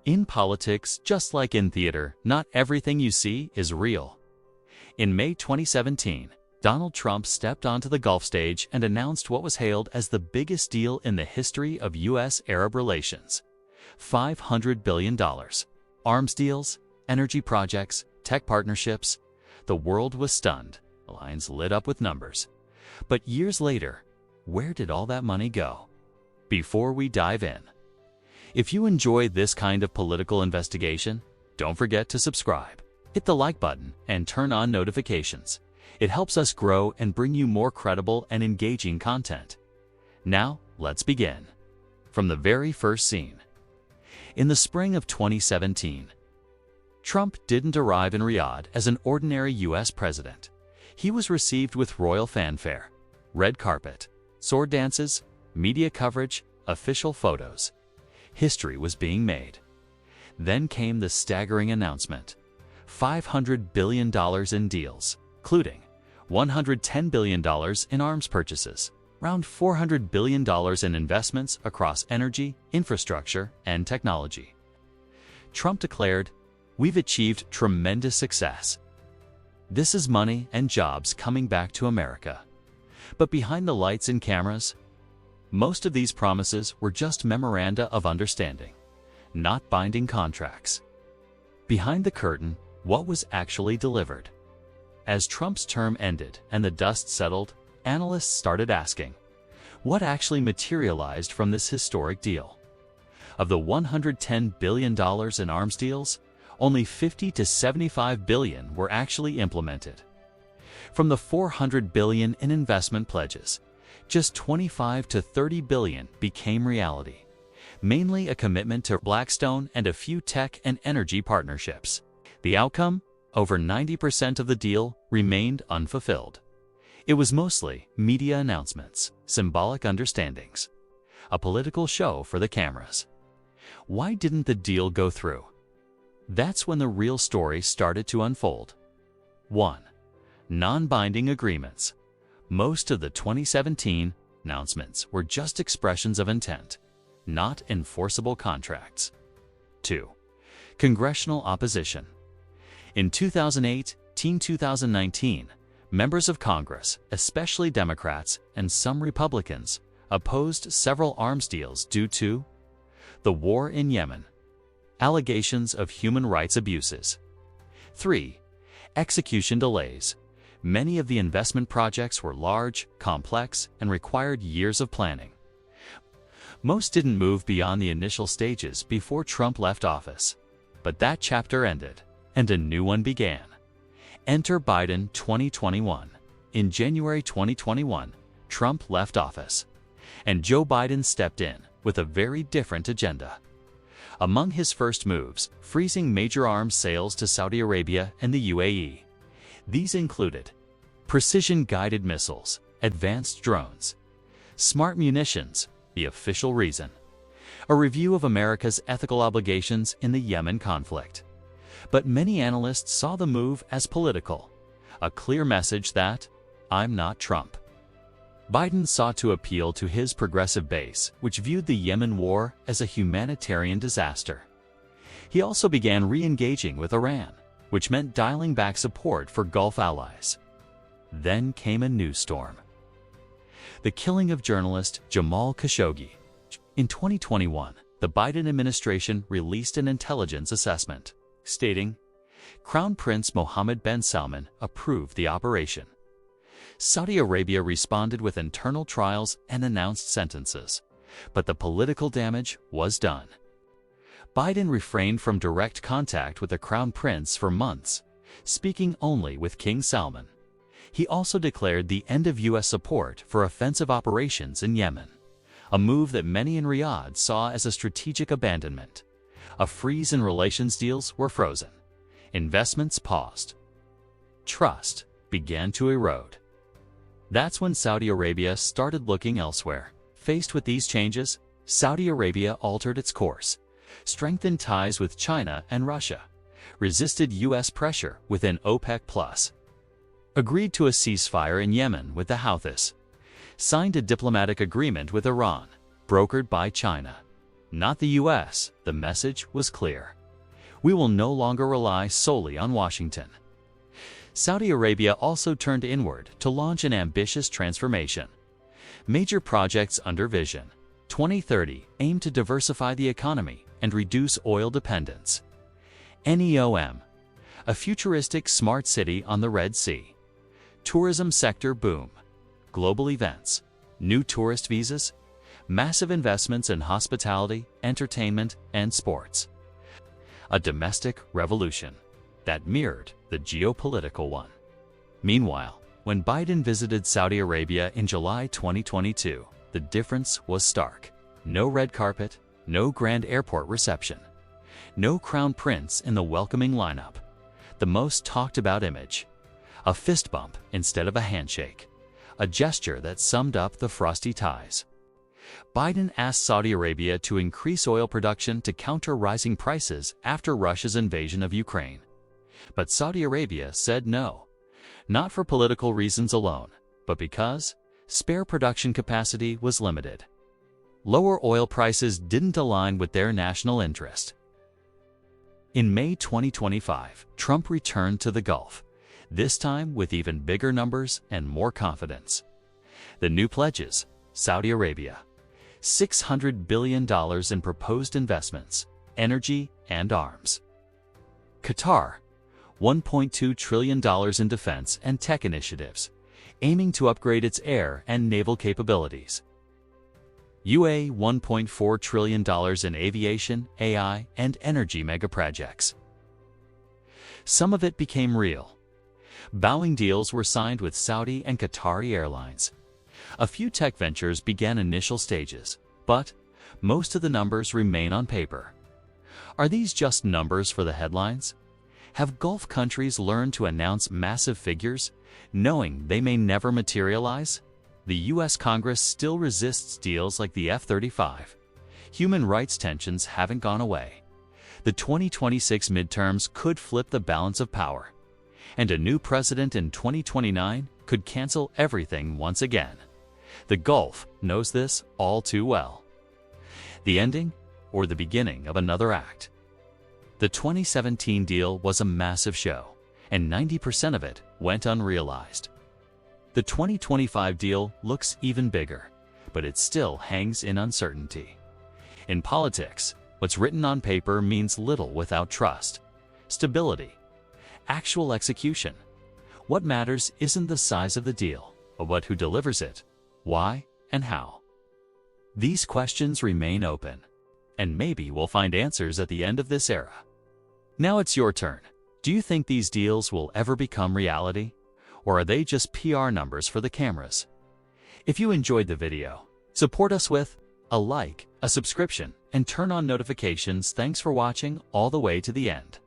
In politics, just like in theater, not everything you see is real. In May 2017, Donald Trump stepped onto the Gulf stage and announced what was hailed as the biggest deal in the history of U.S.-Arab relations. $500 billion. Arms deals, energy projects, tech partnerships. The world was stunned. The lines lit up with numbers. But years later, where did all that money go? Before we dive in, if you enjoy this kind of political investigation, don't forget to subscribe, hit the like button, and turn on notifications. It helps us grow and bring you more credible and engaging content. Now, let's begin. From the very first scene. In the spring of 2017, Trump didn't arrive in Riyadh as an ordinary U.S. president. He was received with royal fanfare, red carpet, sword dances, media coverage, official photos. History was being made. Then came the staggering announcement: $500 billion in deals, including $110 billion in arms purchases, around $400 billion in investments across energy, infrastructure, and technology. Trump declared, "We've achieved tremendous success. This is money and jobs coming back to America." But behind the lights and cameras, most of these promises were just memoranda of understanding, not binding contracts. Behind the curtain, what was actually delivered? As Trump's term ended and the dust settled, analysts started asking, what actually materialized from this historic deal? Of the $110 billion in arms deals, only $50 to $75 billion were actually implemented. From the $400 billion in investment pledges, just $25 to $30 billion became reality, mainly a commitment to Blackstone and a few tech and energy partnerships. The outcome? Over 90% of the deal remained unfulfilled. It was mostly media announcements, symbolic understandings, a political show for the cameras. Why didn't the deal go through? That's when the real story started to unfold. 1. Non-binding agreements. Most of the 2017 announcements were just expressions of intent, not enforceable contracts. 2. Congressional opposition. In 2018-2019, members of Congress, especially Democrats and some Republicans, opposed several arms deals due to the war in Yemen, allegations of human rights abuses. 3. Execution delays. Many of the investment projects were large, complex, and required years of planning. Most didn't move beyond the initial stages before Trump left office. But that chapter ended, and a new one began. Enter Biden 2021. In January 2021, Trump left office, and Joe Biden stepped in with a very different agenda. Among his first moves, freezing major arms sales to Saudi Arabia and the UAE. These included precision-guided missiles, advanced drones, smart munitions, the official reason, a review of America's ethical obligations in the Yemen conflict. But many analysts saw the move as political, a clear message that, "I'm not Trump." Biden sought to appeal to his progressive base, which viewed the Yemen war as a humanitarian disaster. He also began re-engaging with Iran, which meant dialing back support for Gulf allies. Then came a new storm. The killing of journalist Jamal Khashoggi. In 2021, the Biden administration released an intelligence assessment, stating, Crown Prince Mohammed bin Salman approved the operation. Saudi Arabia responded with internal trials and announced sentences, but the political damage was done. Biden refrained from direct contact with the Crown Prince for months, speaking only with King Salman. He also declared the end of U.S. support for offensive operations in Yemen, a move that many in Riyadh saw as a strategic abandonment. A freeze in relations deals were frozen. Investments paused. Trust began to erode. That's when Saudi Arabia started looking elsewhere. Faced with these changes, Saudi Arabia altered its course, strengthened ties with China and Russia, resisted U.S. pressure within OPEC+, agreed to a ceasefire in Yemen with the Houthis, signed a diplomatic agreement with Iran, brokered by China. not the US. The message was clear. We will no longer rely solely on Washington. Saudi Arabia also turned inward to launch an ambitious transformation. Major projects under Vision 2030 aim to diversify the economy and reduce oil dependence. NEOM, a futuristic smart city on the Red Sea. Tourism sector boom. Global events, new tourist visas, massive investments in hospitality, entertainment, and sports. A domestic revolution that mirrored the geopolitical one. Meanwhile, when Biden visited Saudi Arabia in July 2022, the difference was stark. No red carpet, no grand airport reception, no crown prince in the welcoming lineup. The most talked about image, a fist bump instead of a handshake, a gesture that summed up the frosty ties. Biden asked Saudi Arabia to increase oil production to counter rising prices after Russia's invasion of Ukraine. But Saudi Arabia said no, not for political reasons alone, but because spare production capacity was limited. Lower oil prices didn't align with their national interest. In May 2025, Trump returned to the Gulf, this time with even bigger numbers and more confidence. The new pledges: Saudi Arabia, $600 billion in proposed investments, energy and arms. Qatar, $1.2 trillion in defense and tech initiatives, aiming to upgrade its air and naval capabilities. UAE, $1.4 trillion in aviation, AI, and energy megaprojects. Some of it became real. Boeing deals were signed with Saudi and Qatari airlines. A few tech ventures began initial stages, but most of the numbers remain on paper. Are these just numbers for the headlines? Have Gulf countries learned to announce massive figures, knowing they may never materialize? The U.S. Congress still resists deals like the F-35. Human rights tensions haven't gone away. The 2026 midterms could flip the balance of power, and a new president in 2029 could cancel everything once again. The Gulf knows this all too well. The ending or the beginning of another act? The 2017 deal was a massive show, and 90% of it went unrealized. The 2025 deal looks even bigger, but it still hangs in uncertainty. In politics, what's written on paper means little without trust, stability, actual execution. What matters isn't the size of the deal, but who delivers it, why, and how. These questions remain open, and maybe we'll find answers at the end of this era. Now it's your turn. Do you think these deals will ever become reality? Or are they just PR numbers for the cameras? If you enjoyed the video, support us with a like, a subscription, and turn on notifications. Thanks for watching all the way to the end.